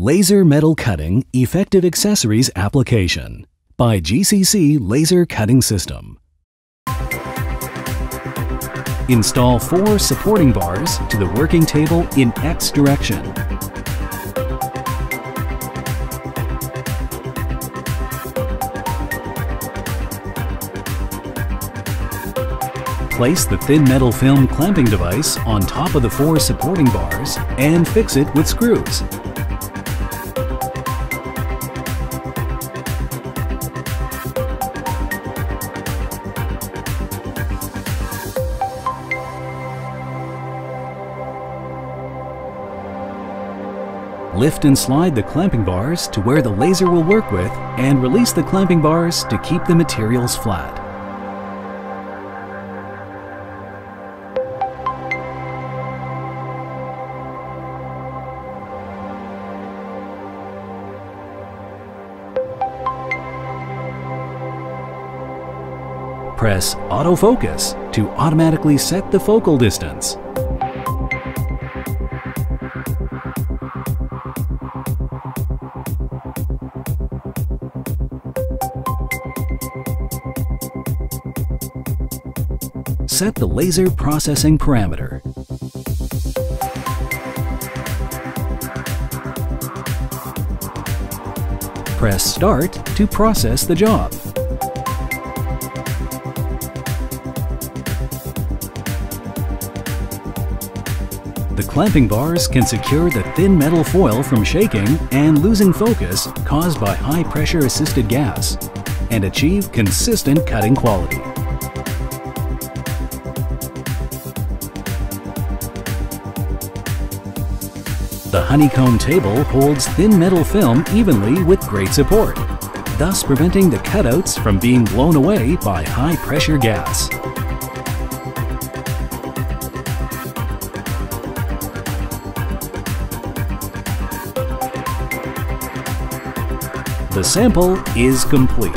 Laser Metal Cutting Effective Accessories Application by GCC Laser Cutting System. Install 4 supporting bars to the working table in X direction. Place the thin metal film clamping device on top of the 4 supporting bars and fix it with screws. Lift and slide the clamping bars to where the laser will work with and release the clamping bars to keep the materials flat. Press autofocus to automatically set the focal distance. Set the laser processing parameter. Press Start to process the job. The clamping bars can secure the thin metal foil from shaking and losing focus caused by high-pressure assisted gas, and achieve consistent cutting quality. The honeycomb table holds thin metal film evenly with great support, thus preventing the cutouts from being blown away by high-pressure gas. The sample is complete.